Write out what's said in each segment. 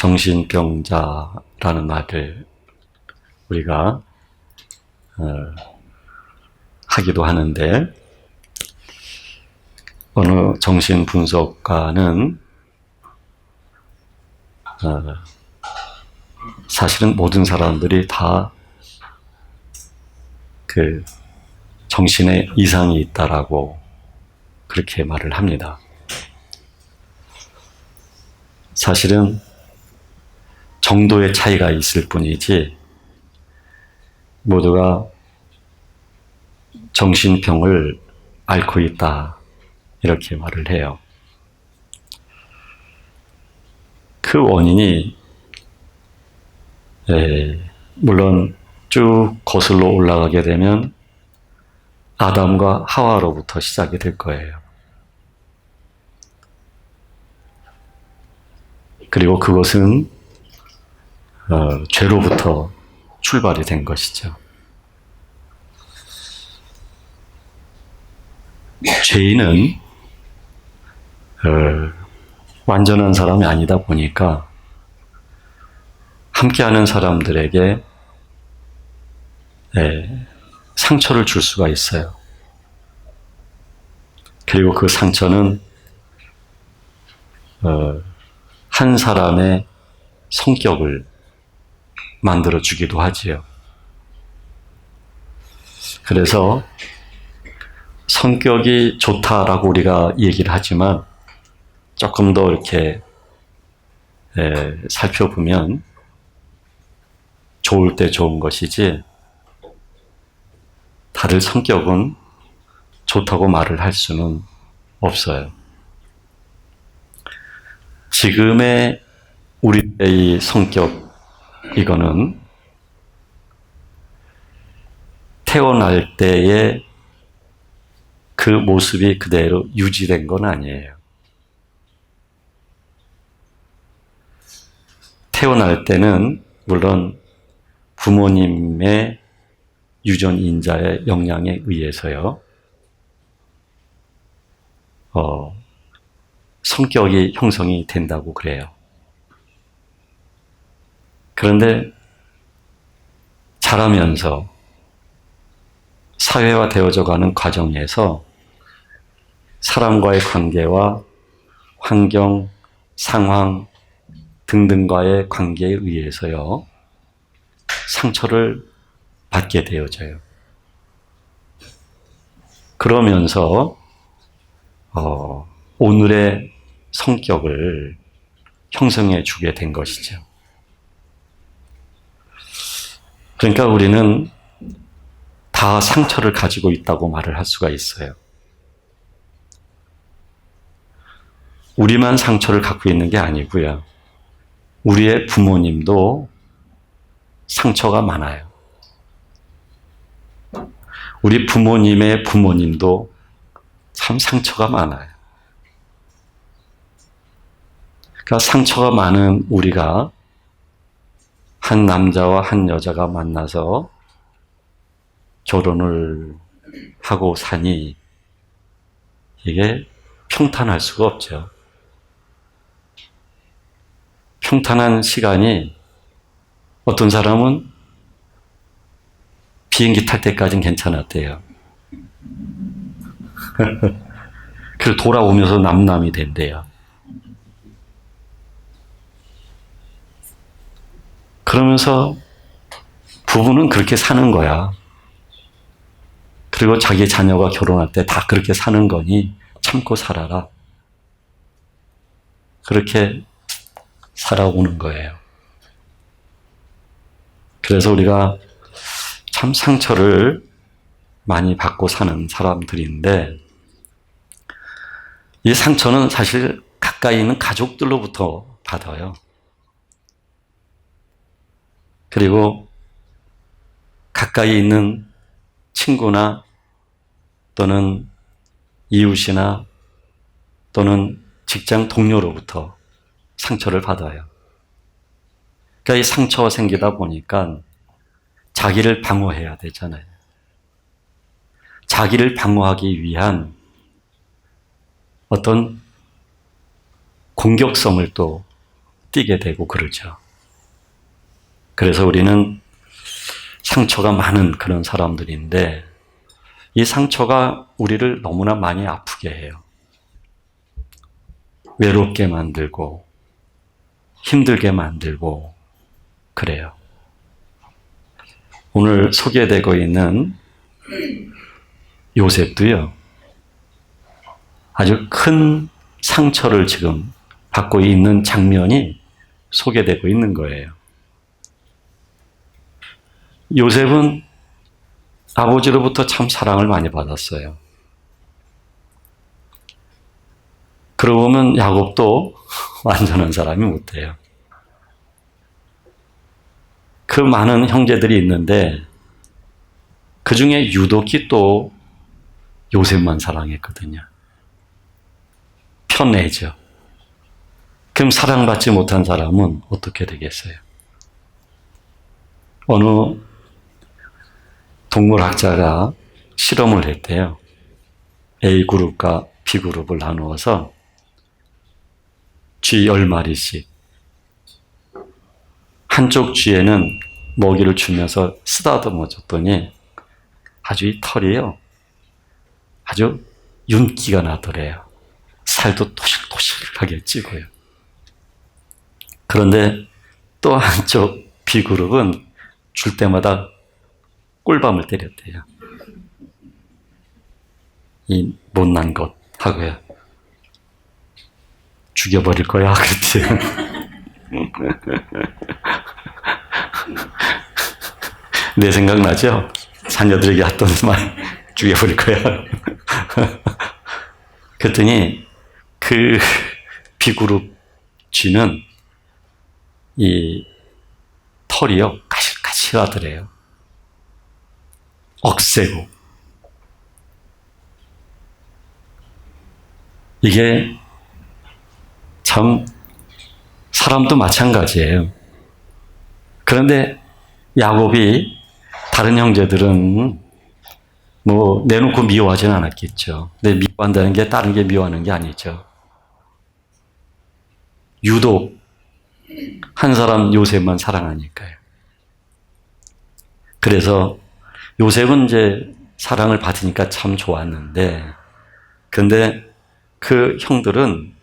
정신병자라는 말을 우리가 하기도 하는데, 어느 정신분석가는 사실은 모든 사람들이 다 그 정신에 이상이 있다라고 그렇게 말을 합니다. 사실은 정도의 차이가 있을 뿐이지 모두가 정신병을 앓고 있다, 이렇게 말을 해요. 그 원인이 물론 쭉 거슬러 올라가게 되면 아담과 하와로부터 시작이 될 거예요. 그리고 그것은 죄로부터 출발이 된 것이죠. 죄인은 완전한 사람이 아니다 보니까 함께하는 사람들에게 상처를 줄 수가 있어요. 그리고 그 상처는 한 사람의 성격을 만들어 주기도 하지요. 그래서 성격이 좋다라고 우리가 얘기를 하지만 조금 더 이렇게 살펴보면 좋을 때 좋은 것이지, 다들 성격은 좋다고 말을 할 수는 없어요. 지금의 우리의 성격, 이거는 태어날 때의 그 모습이 그대로 유지된 건 아니에요. 태어날 때는 물론 부모님의 유전인자의 영향에 의해서요, 성격이 형성이 된다고 그래요. 그런데 자라면서 사회화되어져 가는 과정에서 사람과의 관계와 환경, 상황 등등과의 관계에 의해서요, 상처를 받게 되어져요. 그러면서 오늘의 성격을 형성해 주게 된 것이죠. 그러니까 우리는 다 상처를 가지고 있다고 말을 할 수가 있어요. 우리만 상처를 갖고 있는 게 아니고요, 우리의 부모님도 상처가 많아요. 우리 부모님의 부모님도 참 상처가 많아요. 그러니까 상처가 많은 우리가 한 남자와 한 여자가 만나서 결혼을 하고 사니 이게 평탄할 수가 없죠. 평탄한 시간이, 어떤 사람은 비행기 탈 때까지는 괜찮았대요. 그리고 돌아오면서 남남이 된대요. 그러면서 부부는 그렇게 사는 거야. 그리고 자기 자녀가 결혼할 때 다 그렇게 사는 거니 참고 살아라. 그렇게 살아오는 거예요. 그래서 우리가 참 상처를 많이 받고 사는 사람들인데, 이 상처는 사실 가까이 있는 가족들로부터 받아요. 그리고 가까이 있는 친구나 또는 이웃이나 또는 직장 동료로부터 상처를 받아요. 그러니까 이 상처가 생기다 보니까 자기를 방어해야 되잖아요. 자기를 방어하기 위한 어떤 공격성을 또 뛰게 되고 그러죠. 그래서 우리는 상처가 많은 그런 사람들인데 이 상처가 우리를 너무나 많이 아프게 해요. 외롭게 만들고 힘들게 만들고 그래요. 오늘 소개되고 있는 요셉도요. 아주 큰 상처를 지금 받고 있는 장면이 소개되고 있는 거예요. 요셉은 아버지로부터 참 사랑을 많이 받았어요. 그러고 보면 야곱도 완전한 사람이 못 돼요. 그 많은 형제들이 있는데 그 중에 유독히 또 요셉만 사랑했거든요. 편애죠. 그럼 사랑받지 못한 사람은 어떻게 되겠어요? 어느 동물학자가 실험을 했대요. A그룹과 B그룹을 나누어서 쥐 10마리씩 한쪽 쥐에는 먹이를 주면서 쓰다듬어 줬더니 아주 이 털이요. 아주 윤기가 나더래요. 살도 토실토실하게 찌고요. 그런데 또 한쪽 B그룹은 줄 때마다 꿀밤을 때렸대요. 이 못난 것 하고요. 죽여버릴 거야 그랬대요. 내 생각나죠? 자녀들에게 했던 말 죽여버릴 거야. 그랬더니 그 B그룹 쥐는 이 털이요 가실가실하더래요. 억세고. 이게 참 사람도 마찬가지예요. 그런데 야곱이 다른 형제들은 뭐 내놓고 미워하지는 않았겠죠. 근데 미워한다는 게 다른 게 미워하는 게 아니죠. 유독 한 사람 요셉만 사랑하니까요. 그래서 요셉은 이제 사랑을 받으니까 참 좋았는데, 근데 그 형들은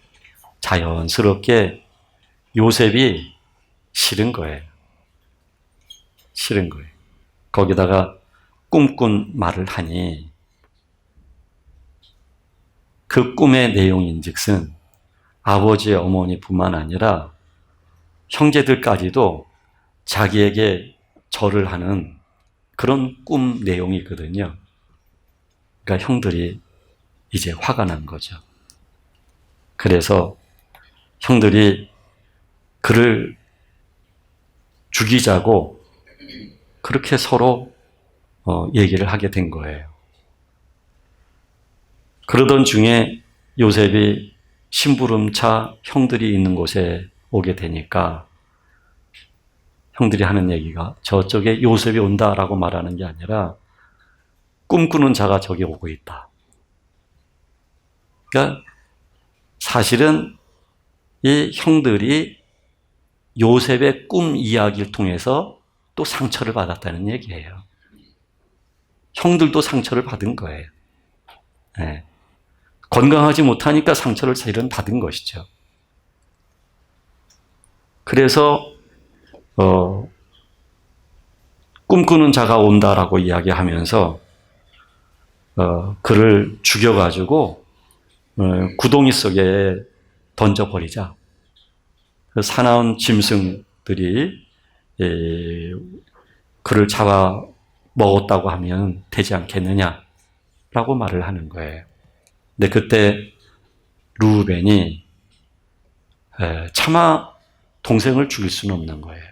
자연스럽게 요셉이 싫은 거예요. 싫은 거예요. 거기다가 꿈꾼 말을 하니 그 꿈의 내용인즉슨 아버지, 어머니뿐만 아니라 형제들까지도 자기에게 절을 하는 그런 꿈 내용이거든요. 그러니까 형들이 이제 화가 난 거죠. 그래서 형들이 그를 죽이자고 그렇게 서로 얘기를 하게 된 거예요. 그러던 중에 요셉이 심부름차 형들이 있는 곳에 오게 되니까 형들이 하는 얘기가 저쪽에 요셉이 온다라고 말하는 게 아니라 꿈꾸는 자가 저기 오고 있다. 그러니까 사실은 이 형들이 요셉의 꿈 이야기를 통해서 또 상처를 받았다는 얘기예요. 형들도 상처를 받은 거예요. 네. 건강하지 못하니까 상처를 사실은 받은 것이죠. 그래서 꿈꾸는 자가 온다라고 이야기하면서 그를 죽여가지고 구덩이 속에 던져버리자. 사나운 짐승들이 그를 잡아 먹었다고 하면 되지 않겠느냐라고 말을 하는 거예요. 근데 그때 루벤이 차마 동생을 죽일 수는 없는 거예요.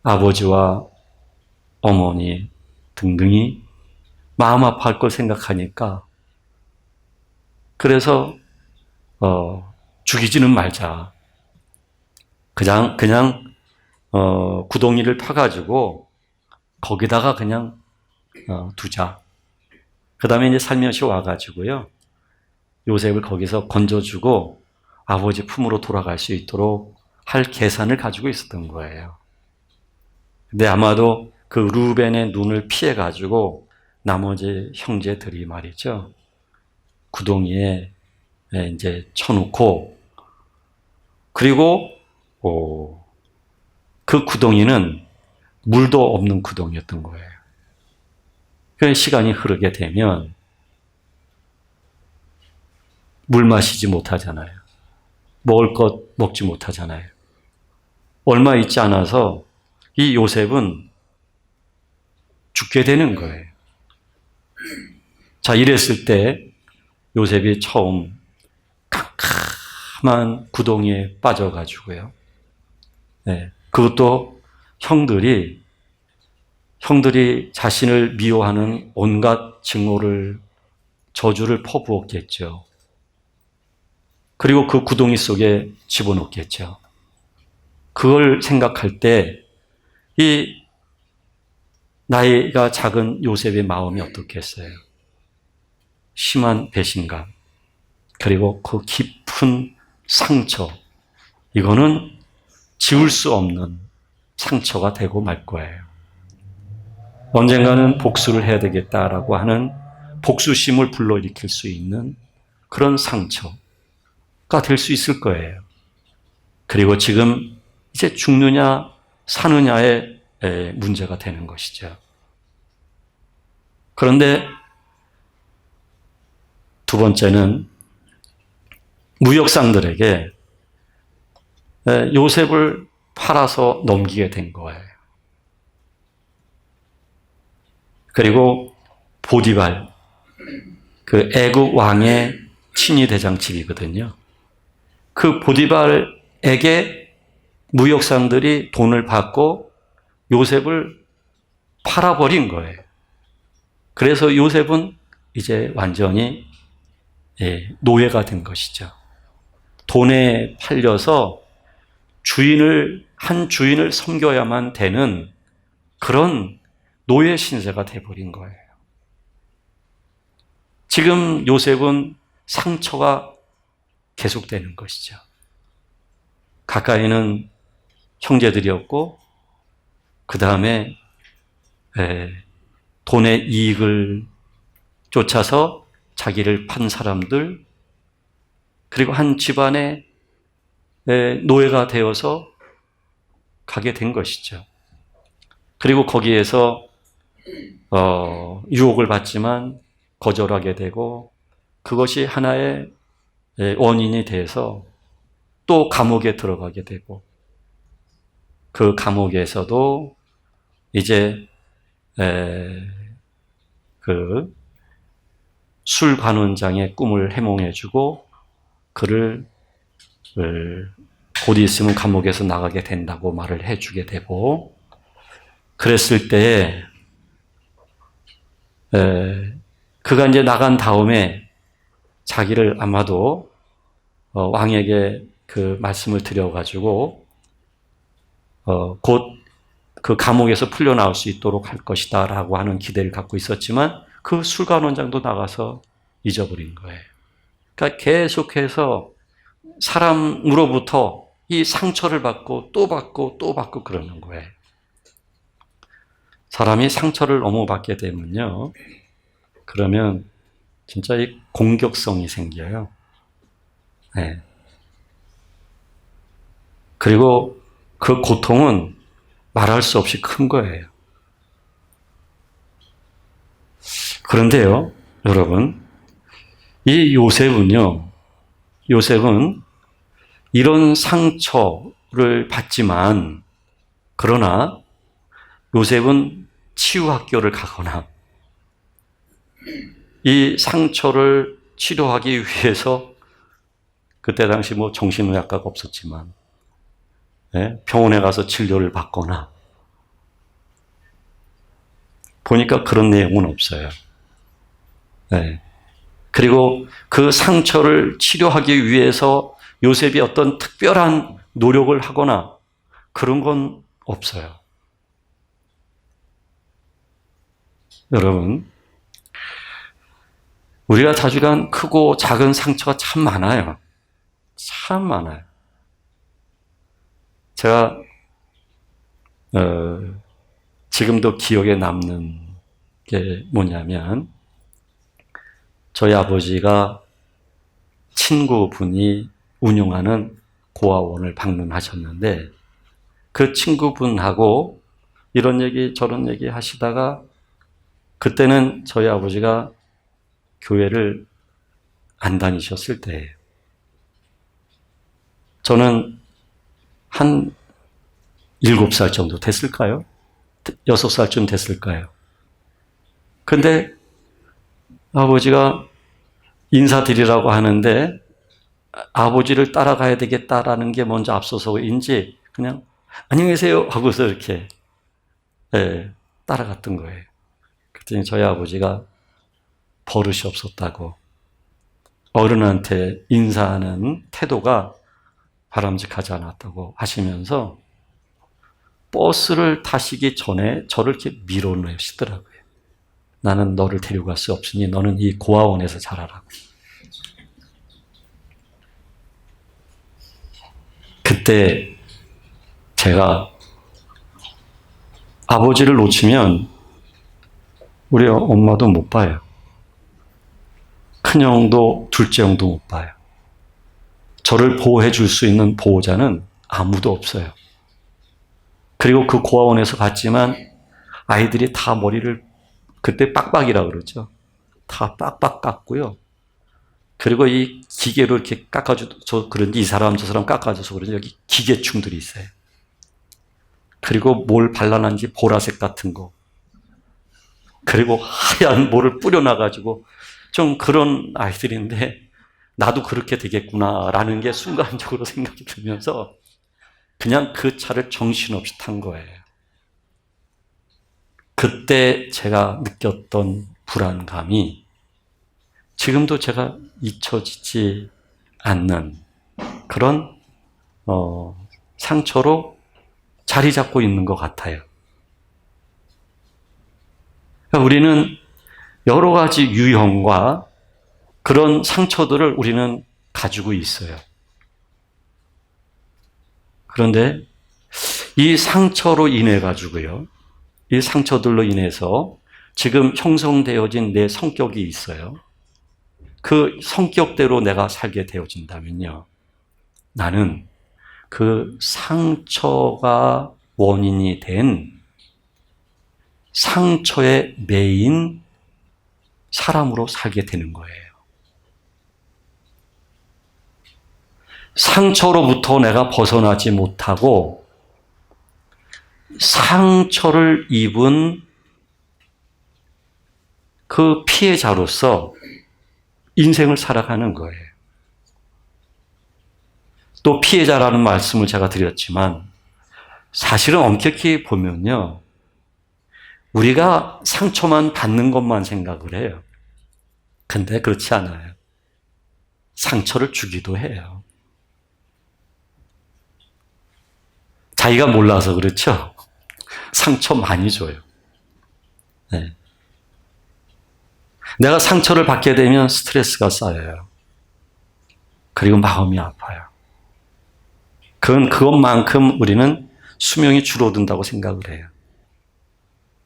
아버지와 어머니 등등이 마음 아파할 걸 생각하니까 그래서 죽이지는 말자. 그냥 구덩이를 파가지고 거기다가 그냥 두자. 그 다음에 이제 살며시 와가지고요. 요셉을 거기서 건져주고 아버지 품으로 돌아갈 수 있도록 할 계산을 가지고 있었던 거예요. 근데 아마도 그 루벤의 눈을 피해가지고 나머지 형제들이 말이죠. 구덩이에 이제 쳐놓고, 그리고 그 구덩이는 물도 없는 구덩이였던 거예요. 그 시간이 흐르게 되면 물 마시지 못하잖아요. 먹을 것 먹지 못하잖아요. 얼마 있지 않아서 이 요셉은 죽게 되는 거예요. 자, 이랬을 때 요셉이 처음 캄캄한 구덩이에 빠져가지고요. 네, 그것도 형들이 자신을 미워하는 온갖 증오를, 저주를 퍼부었겠죠. 그리고 그 구덩이 속에 집어넣겠죠. 그걸 생각할 때 이 나이가 작은 요셉의 마음이 어떻겠어요? 심한 배신감, 그리고 그 깊은 상처, 이거는 지울 수 없는 상처가 되고 말 거예요. 언젠가는 복수를 해야 되겠다라고 하는 복수심을 불러일으킬 수 있는 그런 상처가 될 수 있을 거예요. 그리고 지금 이제 죽느냐 사느냐의 문제가 되는 것이죠. 그런데 두 번째는 무역상들에게 요셉을 팔아서 넘기게 된 거예요. 그리고 보디발, 그 애국 왕의 친위 대장집이거든요. 그 보디발에게 무역상들이 돈을 받고 요셉을 팔아버린 거예요. 그래서 요셉은 이제 완전히 노예가 된 것이죠. 돈에 팔려서 한 주인을 섬겨야만 되는 그런 노예 신세가 돼버린 거예요. 지금 요셉은 상처가 계속되는 것이죠. 가까이는 형제들이었고, 그 다음에 돈의 이익을 쫓아서 자기를 판 사람들, 그리고 한 집안의 노예가 되어서 가게 된 것이죠. 그리고 거기에서 유혹을 받지만 거절하게 되고, 그것이 하나의 원인이 돼서 또 감옥에 들어가게 되고, 그 감옥에서도 이제 그 술관원장의 꿈을 해몽해주고 그를 곧 있으면 감옥에서 나가게 된다고 말을 해주게 되고, 그랬을 때에 그가 이제 나간 다음에 자기를 아마도 왕에게 그 말씀을 드려가지고 곧 그 감옥에서 풀려나올 수 있도록 할 것이다 라고 하는 기대를 갖고 있었지만 그 술관원장도 나가서 잊어버린 거예요. 그러니까 계속해서 사람으로부터 이 상처를 받고 또 받고 또 받고 그러는 거예요. 사람이 상처를 너무 받게 되면요, 그러면 진짜 이 공격성이 생겨요. 네. 그리고 그 고통은 말할 수 없이 큰 거예요. 그런데요, 여러분, 이 요셉은 이런 상처를 받지만, 그러나 요셉은 치유학교를 가거나 이 상처를 치료하기 위해서, 그때 당시 뭐 정신의학과가 없었지만 병원에 가서 진료를 받거나, 보니까 그런 내용은 없어요. 네. 그리고 그 상처를 치료하기 위해서 요셉이 어떤 특별한 노력을 하거나 그런 건 없어요. 여러분, 우리가 자주 간 크고 작은 상처가 참 많아요. 참 많아요. 제가 지금도 기억에 남는 게 뭐냐면 저희 아버지가 친구분이 운영하는 고아원을 방문하셨는데 그 친구분하고 이런 얘기 저런 얘기 하시다가 그때는 저희 아버지가 교회를 안 다니셨을 때예요. 저는 한 7살 정도 됐을까요? 6살쯤 됐을까요? 근데 아버지가 인사드리라고 하는데 아버지를 따라가야 되겠다라는 게 먼저 앞서서인지 그냥 안녕히 계세요 하고서 이렇게 따라갔던 거예요. 그랬더니 저희 아버지가 버릇이 없었다고 어른한테 인사하는 태도가 바람직하지 않았다고 하시면서 버스를 타시기 전에 저를 이렇게 밀어내시더라고요. 나는 너를 데려갈 수 없으니 너는 이 고아원에서 자라라고. 그때 제가 아버지를 놓치면 우리 엄마도 못 봐요. 큰형도 둘째 형도 못 봐요. 저를 보호해 줄 수 있는 보호자는 아무도 없어요. 그리고 그 고아원에서 봤지만 아이들이 다 머리를 그때 빡빡이라고 그러죠. 다 빡빡 깎고요. 그리고 이 기계로 이렇게 깎아줘서 그런지 이 사람 저 사람 깎아줘서 그런지 여기 기계충들이 있어요. 그리고 뭘 발라놨는지 보라색 같은 거. 그리고 하얀 뭐를 뿌려놔가지고 좀 그런 아이들인데 나도 그렇게 되겠구나라는 게 순간적으로 생각이 들면서 그냥 그 차를 정신없이 탄 거예요. 그때 제가 느꼈던 불안감이 지금도 제가 잊혀지지 않는 그런 상처로 자리 잡고 있는 것 같아요. 그러니까 우리는 여러 가지 유형과 그런 상처들을 우리는 가지고 있어요. 그런데 이 상처로 인해 가지고요. 이 상처들로 인해서 지금 형성되어진 내 성격이 있어요. 그 성격대로 내가 살게 되어진다면요. 나는 그 상처가 원인이 된 상처에 매인 사람으로 살게 되는 거예요. 상처로부터 내가 벗어나지 못하고 상처를 입은 그 피해자로서 인생을 살아가는 거예요. 또 피해자라는 말씀을 제가 드렸지만 사실은 엄격히 보면요. 우리가 상처만 받는 것만 생각을 해요. 근데 그렇지 않아요. 상처를 주기도 해요. 자기가 몰라서 그렇죠? 상처 많이 줘요. 네. 내가 상처를 받게 되면 스트레스가 쌓여요. 그리고 마음이 아파요. 그것만큼 우리는 수명이 줄어든다고 생각을 해요.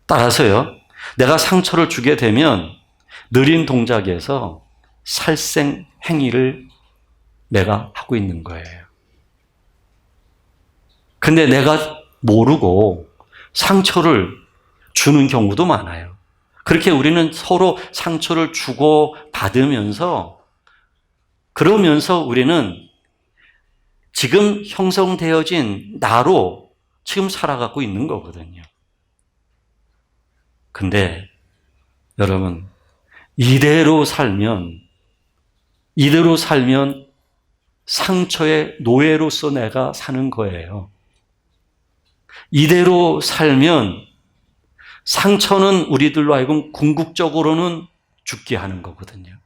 따라서요, 내가 상처를 주게 되면 느린 동작에서 살생 행위를 내가 하고 있는 거예요. 근데 내가 모르고 상처를 주는 경우도 많아요. 그렇게 우리는 서로 상처를 주고 받으면서 그러면서 우리는 지금 형성되어진 나로 지금 살아가고 있는 거거든요. 근데 여러분, 이대로 살면 상처의 노예로서 내가 사는 거예요. 이대로 살면 상처는 우리들로 하여금 궁극적으로는 죽게 하는 거거든요.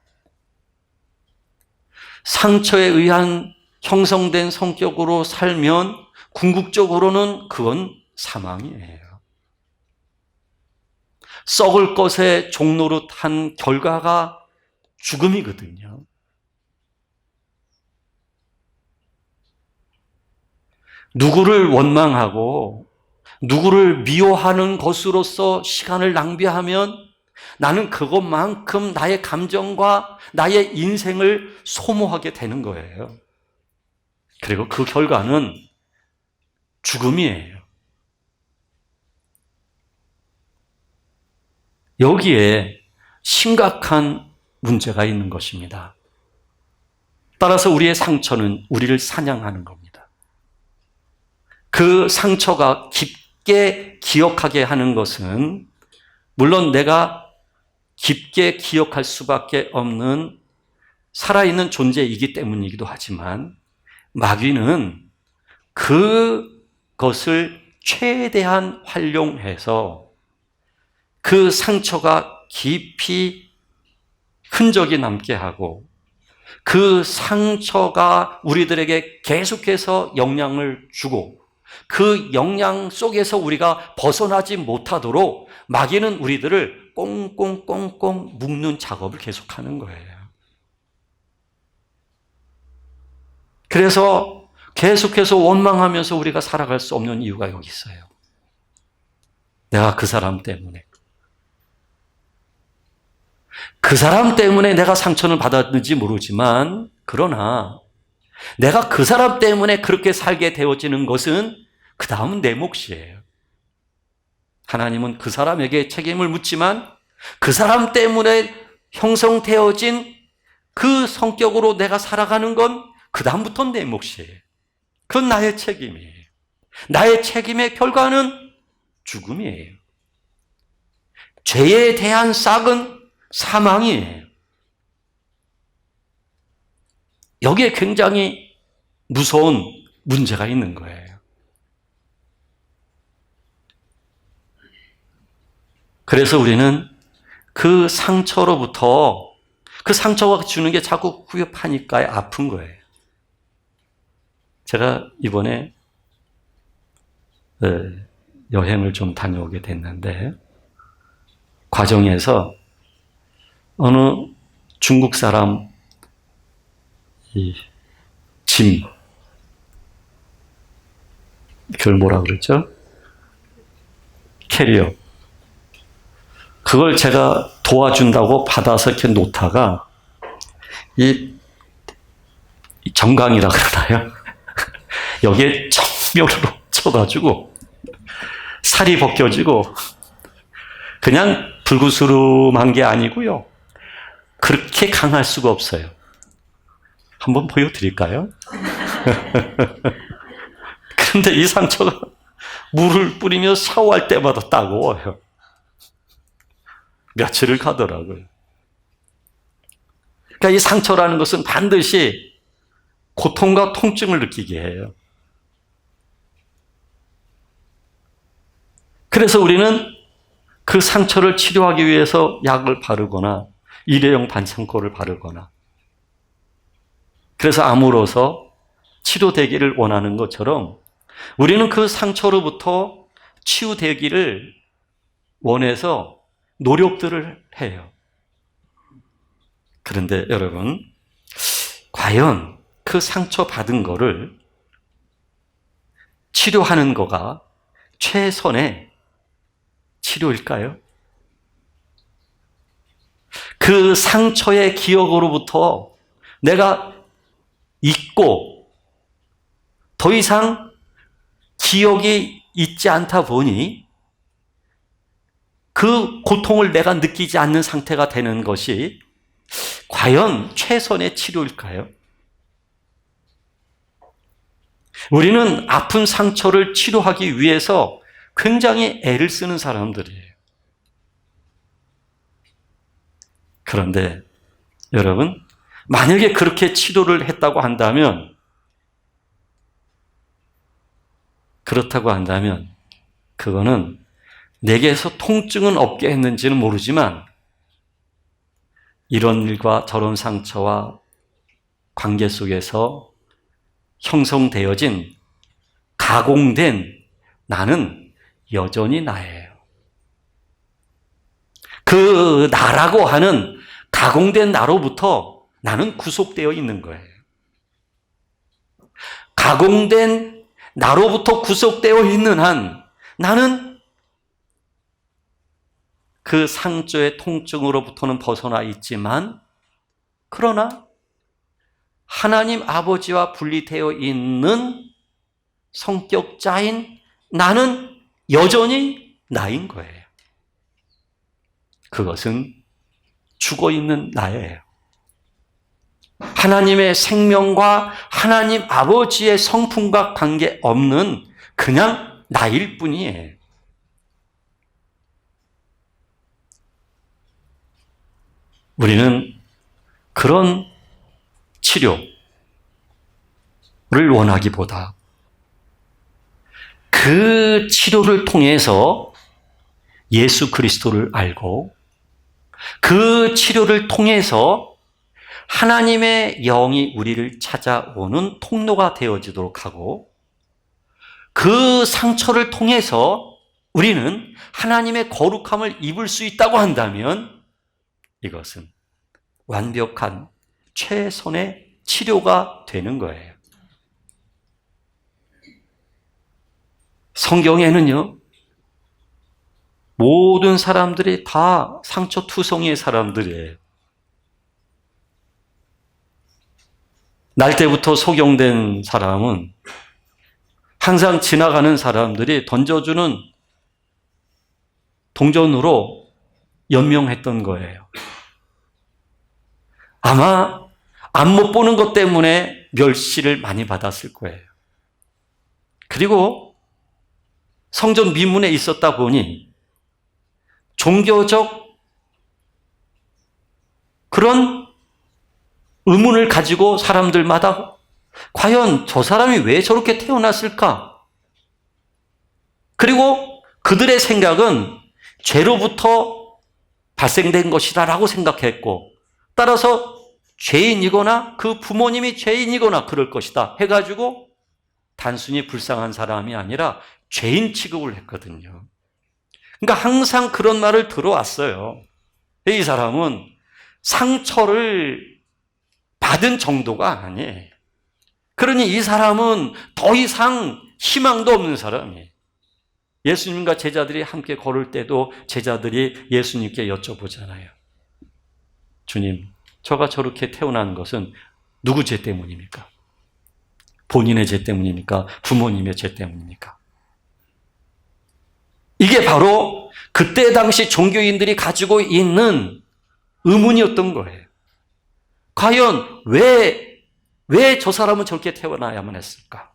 상처에 의한 형성된 성격으로 살면 궁극적으로는 그건 사망이에요. 썩을 것의 종노릇한 결과가 죽음이거든요. 누구를 원망하고 누구를 미워하는 것으로서 시간을 낭비하면 나는 그것만큼 나의 감정과 나의 인생을 소모하게 되는 거예요. 그리고 그 결과는 죽음이에요. 여기에 심각한 문제가 있는 것입니다. 따라서 우리의 상처는 우리를 사냥하는 겁니다. 그 상처가 깊게 기억하게 하는 것은 물론 내가 깊게 기억할 수밖에 없는 살아있는 존재이기 때문이기도 하지만 마귀는 그것을 최대한 활용해서 그 상처가 깊이 흔적이 남게 하고 그 상처가 우리들에게 계속해서 영향을 주고 그 영향 속에서 우리가 벗어나지 못하도록 마귀는 우리들을 꽁꽁꽁꽁 묶는 작업을 계속하는 거예요. 그래서 계속해서 원망하면서 우리가 살아갈 수 없는 이유가 여기 있어요. 내가 그 사람 때문에 내가 상처를 받았는지 모르지만 그러나 내가 그 사람 때문에 그렇게 살게 되어지는 것은 그 다음은 내 몫이에요. 하나님은 그 사람에게 책임을 묻지만 그 사람 때문에 형성되어진 그 성격으로 내가 살아가는 건 그 다음부터는 내 몫이에요. 그건 나의 책임이에요. 나의 책임의 결과는 죽음이에요. 죄에 대한 싹은 사망이에요. 여기에 굉장히 무서운 문제가 있는 거예요. 그래서 우리는 그 상처로부터 그 상처가 주는 게 자꾸 후회하니까 아픈 거예요. 제가 이번에 여행을 좀 다녀오게 됐는데 과정에서 어느 중국 사람 짐 그걸 뭐라 그러죠? 캐리어 그걸 제가 도와준다고 받아서 이렇게 놓다가 이 정강이라 그러나요? 여기에 정면으로 쳐가지고 살이 벗겨지고 그냥 불구스름한 게 아니고요. 그렇게 강할 수가 없어요. 한번 보여드릴까요? 그런데 이 상처가 물을 뿌리며 샤워할 때마다 따가워요. 며칠을 가더라고요. 그러니까 이 상처라는 것은 반드시 고통과 통증을 느끼게 해요. 그래서 우리는 그 상처를 치료하기 위해서 약을 바르거나 일회용 반창고를 바르거나 그래서 아물어서 치료되기를 원하는 것처럼 우리는 그 상처로부터 치유되기를 원해서 노력들을 해요. 그런데 여러분, 과연 그 상처받은 거를 치료하는 거가 최선의 치료일까요? 그 상처의 기억으로부터 내가 잊고 더 이상 기억이 있지 않다 보니 그 고통을 내가 느끼지 않는 상태가 되는 것이 과연 최선의 치료일까요? 우리는 아픈 상처를 치료하기 위해서 굉장히 애를 쓰는 사람들이에요. 그런데 여러분, 만약에 그렇게 치료를 했다고 한다면, 그거는 내게서 통증은 없게 했는지는 모르지만 이런 일과 저런 상처와 관계 속에서 형성되어진 가공된 나는 여전히 나예요. 그 나라고 하는 가공된 나로부터 나는 구속되어 있는 거예요. 가공된 나로부터 구속되어 있는 한 나는 그 상처의 통증으로부터는 벗어나 있지만, 그러나 하나님 아버지와 분리되어 있는 성격자인 나는 여전히 나인 거예요. 그것은 죽어 있는 나예요. 하나님의 생명과 하나님 아버지의 성품과 관계없는 그냥 나일 뿐이에요. 우리는 그런 치료를 원하기보다 그 치료를 통해서 예수 그리스도를 알고, 그 치료를 통해서 하나님의 영이 우리를 찾아오는 통로가 되어지도록 하고, 그 상처를 통해서 우리는 하나님의 거룩함을 입을 수 있다고 한다면, 이것은 완벽한 최선의 치료가 되는 거예요. 성경에는요, 모든 사람들이 다 상처투성이의 사람들이에요. 날 때부터 소경된 사람은 항상 지나가는 사람들이 던져주는 동전으로 연명했던 거예요. 아마 안 못 보는 것 때문에 멸시를 많이 받았을 거예요. 그리고 성전 미문에 있었다 보니 종교적 그런 의문을 가지고 사람들마다 과연 저 사람이 왜 저렇게 태어났을까? 그리고 그들의 생각은 죄로부터 발생된 것이다라고 생각했고, 따라서 죄인이거나 그 부모님이 죄인이거나 그럴 것이다 해가지고 단순히 불쌍한 사람이 아니라 죄인 취급을 했거든요. 그러니까 항상 그런 말을 들어왔어요. 이 사람은 상처를 받은 정도가 아니에요. 그러니 이 사람은 더 이상 희망도 없는 사람이에요. 예수님과 제자들이 함께 걸을 때도 제자들이 예수님께 여쭤보잖아요. 주님, 저가 저렇게 태어난 것은 누구 죄 때문입니까? 본인의 죄 때문입니까? 부모님의 죄 때문입니까? 이게 바로 그때 당시 종교인들이 가지고 있는 의문이었던 거예요. 과연 왜 저 사람은 저렇게 태어나야만 했을까?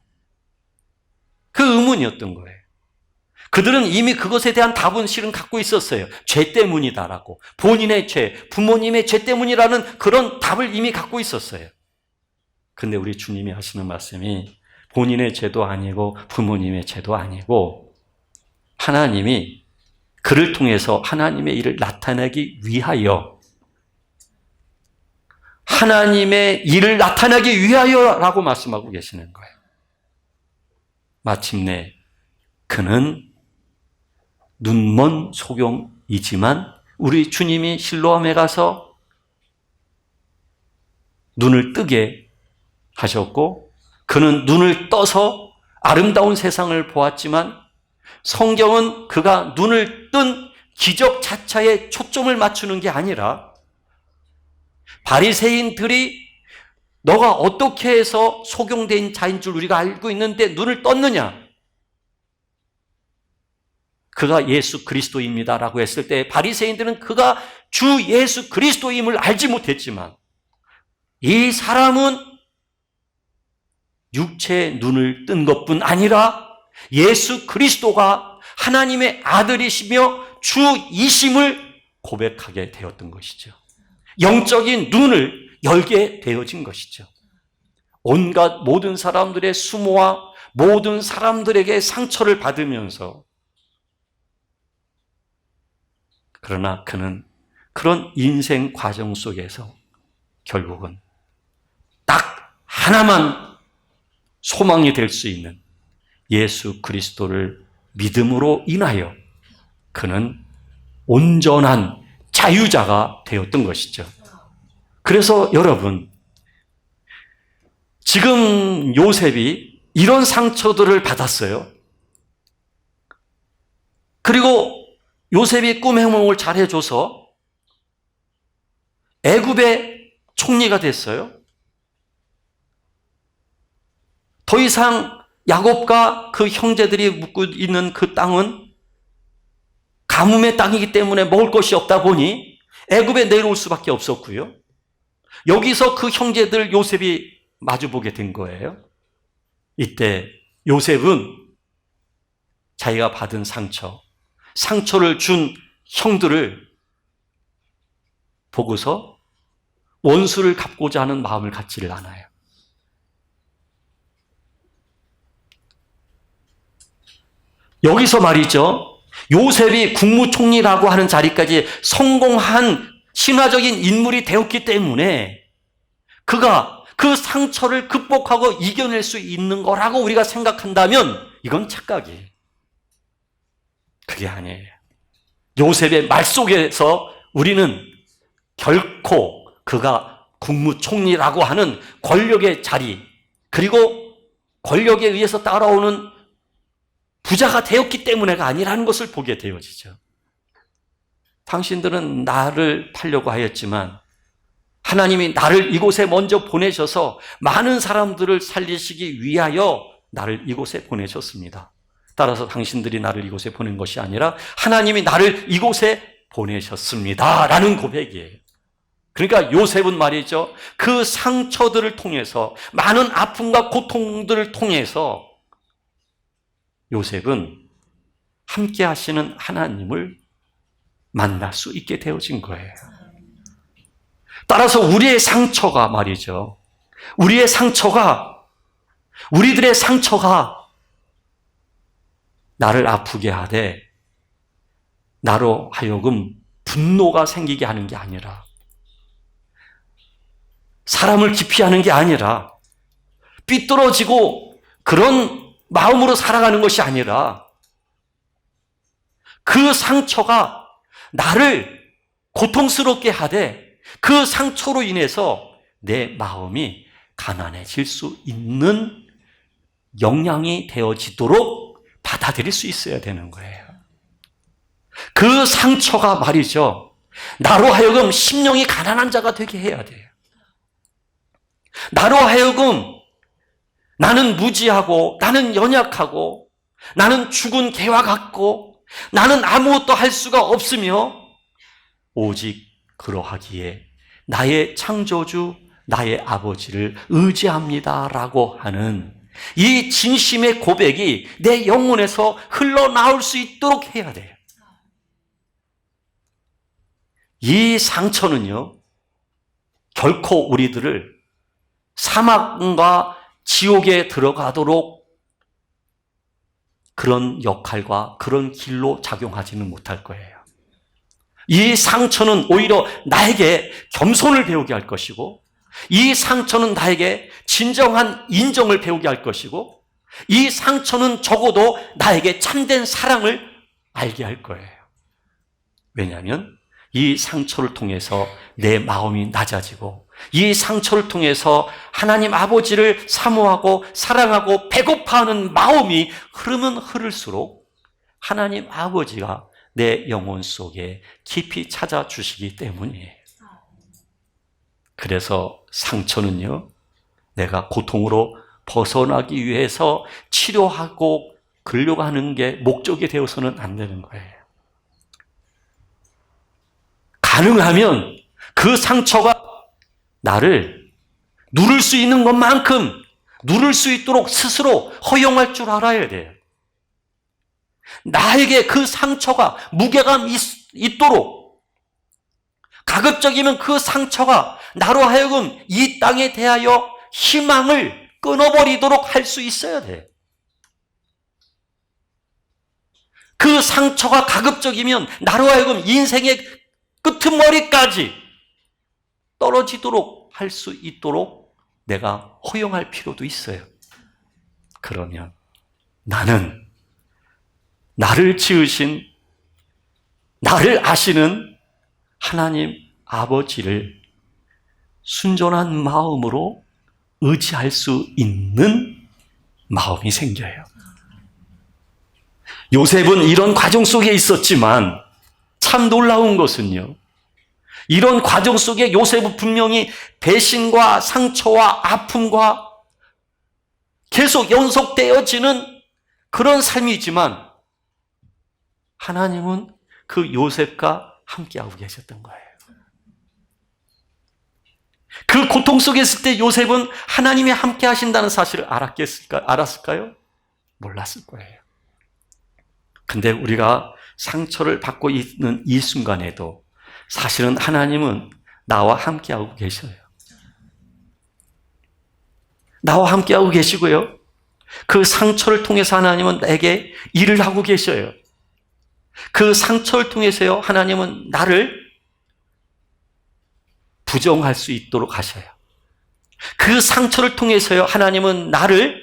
그 의문이었던 거예요. 그들은 이미 그것에 대한 답은 실은 갖고 있었어요. 죄 때문이다라고. 본인의 죄, 부모님의 죄 때문이라는 그런 답을 이미 갖고 있었어요. 근데 우리 주님이 하시는 말씀이 본인의 죄도 아니고 부모님의 죄도 아니고, 하나님이 그를 통해서 하나님의 일을 나타내기 위하여, 하나님의 일을 나타내기 위하여라고 말씀하고 계시는 거예요. 마침내 그는 눈먼 소경이지만 우리 주님이 실로암에 가서 눈을 뜨게 하셨고, 그는 눈을 떠서 아름다운 세상을 보았지만, 성경은 그가 눈을 뜬 기적 자체에 초점을 맞추는 게 아니라, 바리새인들이 너가 어떻게 해서 소경된 자인 줄 우리가 알고 있는데 눈을 떴느냐? 그가 예수 그리스도입니다라고 했을 때 바리새인들은 그가 주 예수 그리스도임을 알지 못했지만, 이 사람은 육체의 눈을 뜬 것뿐 아니라 예수 그리스도가 하나님의 아들이시며 주이심을 고백하게 되었던 것이죠. 영적인 눈을 열게 되어진 것이죠. 온갖 모든 사람들의 수모와 모든 사람들에게 상처를 받으면서, 그러나 그는 그런 인생 과정 속에서 결국은 딱 하나만 소망이 될 수 있는 예수 그리스도를 믿음으로 인하여 그는 온전한 자유자가 되었던 것이죠. 그래서 여러분, 지금 요셉이 이런 상처들을 받았어요. 그리고 요셉이 꿈 해몽을 잘해줘서 애굽의 총리가 됐어요. 더 이상 야곱과 그 형제들이 묵고 있는 그 땅은 가뭄의 땅이기 때문에 먹을 것이 없다 보니 애굽에 내려올 수밖에 없었고요. 여기서 그 형제들 요셉이 마주보게 된 거예요. 이때 요셉은 자기가 받은 상처를 준 형들을 보고서 원수를 갚고자 하는 마음을 갖지를 않아요. 여기서 말이죠, 요셉이 국무총리라고 하는 자리까지 성공한 신화적인 인물이 되었기 때문에 그가 그 상처를 극복하고 이겨낼 수 있는 거라고 우리가 생각한다면 이건 착각이에요. 그게 아니에요. 요셉의 말 속에서 우리는 결코 그가 국무총리라고 하는 권력의 자리, 그리고 권력에 의해서 따라오는 부자가 되었기 때문에가 아니라는 것을 보게 되어지죠. 당신들은 나를 팔려고 하였지만 하나님이 나를 이곳에 먼저 보내셔서 많은 사람들을 살리시기 위하여 나를 이곳에 보내셨습니다. 따라서 당신들이 나를 이곳에 보낸 것이 아니라 하나님이 나를 이곳에 보내셨습니다 라는 고백이에요. 그러니까 요셉은 말이죠, 그 상처들을 통해서, 많은 아픔과 고통들을 통해서 요셉은 함께 하시는 하나님을 만날 수 있게 되어진 거예요. 따라서 우리의 상처가 말이죠, 우리들의 상처가 나를 아프게 하되 나로 하여금 분노가 생기게 하는 게 아니라, 사람을 기피하는 게 아니라, 삐뚤어지고 그런 마음으로 살아가는 것이 아니라, 그 상처가 나를 고통스럽게 하되 그 상처로 인해서 내 마음이 가난해질 수 있는 영향이 되어지도록 받아들일 수 있어야 되는 거예요. 그 상처가 말이죠, 나로 하여금 심령이 가난한 자가 되게 해야 돼요. 나로 하여금 나는 무지하고, 나는 연약하고, 나는 죽은 개와 같고, 나는 아무것도 할 수가 없으며, 오직 그러하기에 나의 창조주, 나의 아버지를 의지합니다라고 하는 이 진심의 고백이 내 영혼에서 흘러나올 수 있도록 해야 돼요. 이 상처는요, 결코 우리들을 사막과 지옥에 들어가도록 그런 역할과 그런 길로 작용하지는 못할 거예요. 이 상처는 오히려 나에게 겸손을 배우게 할 것이고, 이 상처는 나에게 진정한 인정을 배우게 할 것이고, 이 상처는 적어도 나에게 참된 사랑을 알게 할 거예요. 왜냐하면 이 상처를 통해서 내 마음이 낮아지고, 이 상처를 통해서 하나님 아버지를 사모하고 사랑하고 배고파하는 마음이 흐르면 흐를수록 하나님 아버지가 내 영혼 속에 깊이 찾아주시기 때문이에요. 그래서 상처는요, 내가 고통으로 벗어나기 위해서 치료하고 그러려고 하는 게 목적이 되어서는 안 되는 거예요. 가능하면 그 상처가 나를 누를 수 있는 것만큼 누를 수 있도록 스스로 허용할 줄 알아야 돼요. 나에게 그 상처가 무게감 있도록, 가급적이면 그 상처가 나로 하여금 이 땅에 대하여 희망을 끊어버리도록 할 수 있어야 돼. 그 상처가 가급적이면 나로 하여금 인생의 끄트머리까지 떨어지도록 할 수 있도록 내가 허용할 필요도 있어요. 그러면 나는 나를 지으신, 나를 아시는 하나님 아버지를 순전한 마음으로 의지할 수 있는 마음이 생겨요. 요셉은 이런 과정 속에 있었지만 참 놀라운 것은요, 이런 과정 속에 요셉은 분명히 배신과 상처와 아픔과 계속 연속되어지는 그런 삶이지만 하나님은 그 요셉과 함께하고 계셨던 거예요. 그 고통 속에 있을 때 요셉은 하나님이 함께 하신다는 사실을 알았을까요? 몰랐을 거예요. 근데 우리가 상처를 받고 있는 이 순간에도 사실은 하나님은 나와 함께하고 계셔요. 나와 함께하고 계시고요, 그 상처를 통해서 하나님은 나에게 일을 하고 계셔요. 그 상처를 통해서요, 하나님은 나를 부정할 수 있도록 하셔요. 그 상처를 통해서요, 하나님은 나를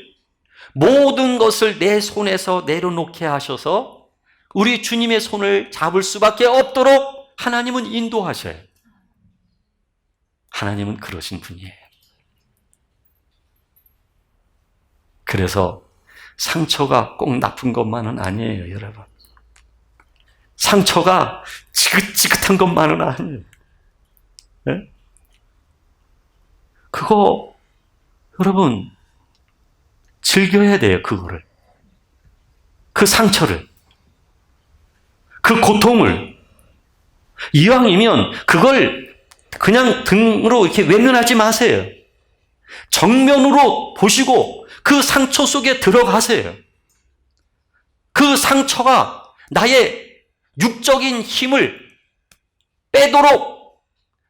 모든 것을 내 손에서 내려놓게 하셔서 우리 주님의 손을 잡을 수밖에 없도록 하나님은 인도하셔요. 하나님은 그러신 분이에요. 그래서 상처가 꼭 나쁜 것만은 아니에요, 여러분. 상처가 지긋지긋한 것만은 아니에요. 네? 그거 여러분 즐겨야 돼요. 그거를, 그 상처를, 그 고통을. 이왕이면 그걸 그냥 등으로 이렇게 외면하지 마세요. 정면으로 보시고 그 상처 속에 들어가세요. 그 상처가 나의 육적인 힘을 빼도록,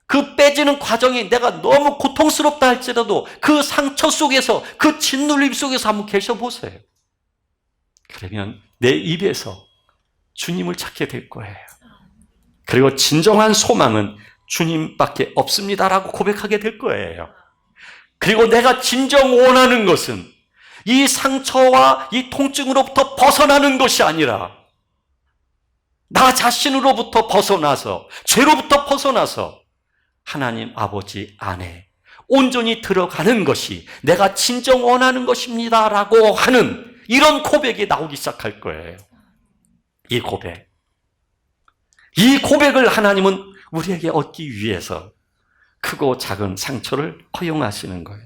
그 빼지는 과정이 내가 너무 고통스럽다 할지라도 그 상처 속에서, 그 짓눌림 속에서 한번 계셔보세요. 그러면 내 입에서 주님을 찾게 될 거예요. 그리고 진정한 소망은 주님밖에 없습니다라고 고백하게 될 거예요. 그리고 내가 진정 원하는 것은 이 상처와 이 통증으로부터 벗어나는 것이 아니라 나 자신으로부터 벗어나서, 죄로부터 벗어나서 하나님 아버지 안에 온전히 들어가는 것이 내가 진정 원하는 것입니다라고 하는 이런 고백이 나오기 시작할 거예요. 이 고백을 하나님은 우리에게 얻기 위해서 크고 작은 상처를 허용하시는 거예요.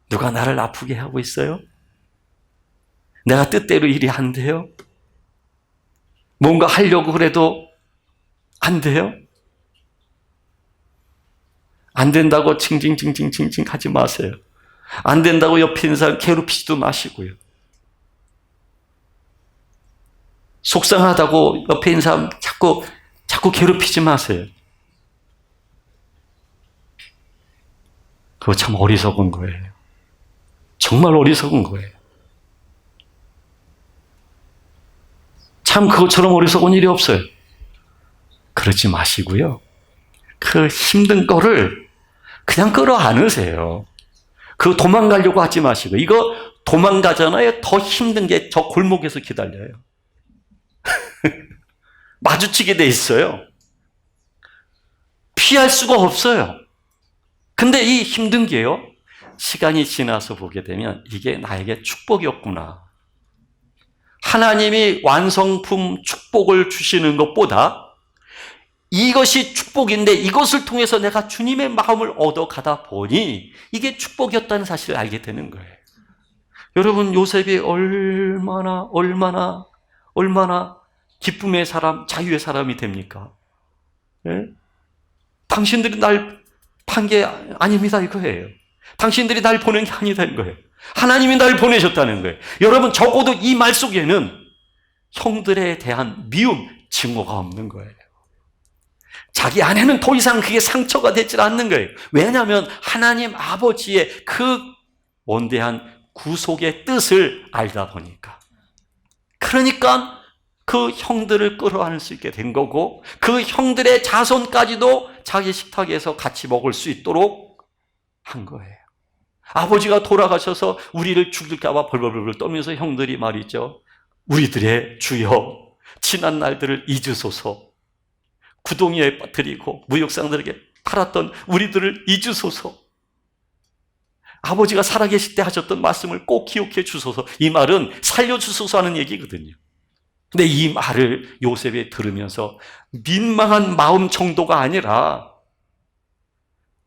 누가 나를 아프게 하고 있어요? 내가 뜻대로 일이 안 돼요? 뭔가 하려고 그래도 안 돼요? 안 된다고 징징징징징징 하지 마세요. 안 된다고 옆에 있는 사람 괴롭히지도 마시고요. 속상하다고 옆에 있는 사람 자꾸 괴롭히지 마세요. 그거 참 어리석은 거예요. 정말 어리석은 거예요. 참 그것처럼 어리석은 일이 없어요. 그러지 마시고요, 그 힘든 거를 그냥 끌어안으세요. 그 도망가려고 하지 마시고. 이거 도망가잖아요. 더 힘든 게 저 골목에서 기다려요. 마주치게 돼 있어요. 피할 수가 없어요. 근데 이 힘든 게요, 시간이 지나서 보게 되면 이게 나에게 축복이었구나. 하나님이 완성품 축복을 주시는 것보다 이것이 축복인데 이것을 통해서 내가 주님의 마음을 얻어가다 보니 이게 축복이었다는 사실을 알게 되는 거예요. 여러분, 요셉이 얼마나 기쁨의 사람, 자유의 사람이 됩니까? 예? 당신들이 날 판 게 아닙니다 이거예요. 당신들이 날 보낸 게 아니다는 거예요. 하나님이 날 보내셨다는 거예요. 여러분, 적어도 이 말 속에는 형들에 대한 미움, 증오가 없는 거예요. 자기 안에는 더 이상 그게 상처가 되질 않는 거예요. 왜냐하면 하나님 아버지의 그 원대한 구속의 뜻을 알다 보니까. 그러니까 그 형들을 끌어안을 수 있게 된 거고, 그 형들의 자손까지도 자기 식탁에서 같이 먹을 수 있도록 한 거예요. 아버지가 돌아가셔서 우리를 죽일까 봐 벌벌벌 떨면서 형들이 말이죠, 우리들의 주여, 지난 날들을 잊으소서, 구덩이에 빠뜨리고 무역상들에게 팔았던 우리들을 잊으소서, 아버지가 살아계실 때 하셨던 말씀을 꼭 기억해 주소서. 이 말은 살려주소서 하는 얘기거든요. 근데 이 말을 요셉이 들으면서 민망한 마음 정도가 아니라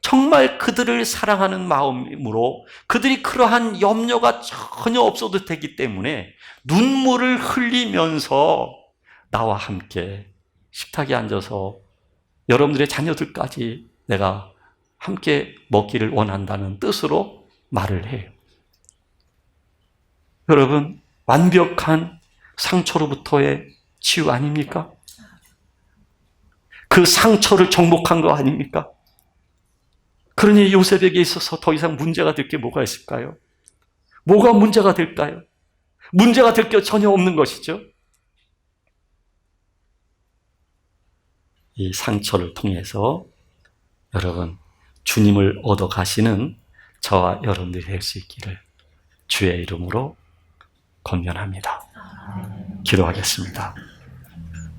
정말 그들을 사랑하는 마음으로 그들이 그러한 염려가 전혀 없어도 되기 때문에 눈물을 흘리면서 나와 함께 식탁에 앉아서 여러분들의 자녀들까지 내가 함께 먹기를 원한다는 뜻으로 말을 해요. 여러분, 완벽한 상처로부터의 치유 아닙니까? 그 상처를 정복한 거 아닙니까? 그러니 요셉에게 있어서 더 이상 문제가 될 게 뭐가 있을까요? 뭐가 문제가 될까요? 문제가 될 게 전혀 없는 것이죠. 이 상처를 통해서 여러분, 주님을 얻어 가시는 저와 여러분들이 될 수 있기를 주의 이름으로 권면합니다. 기도하겠습니다.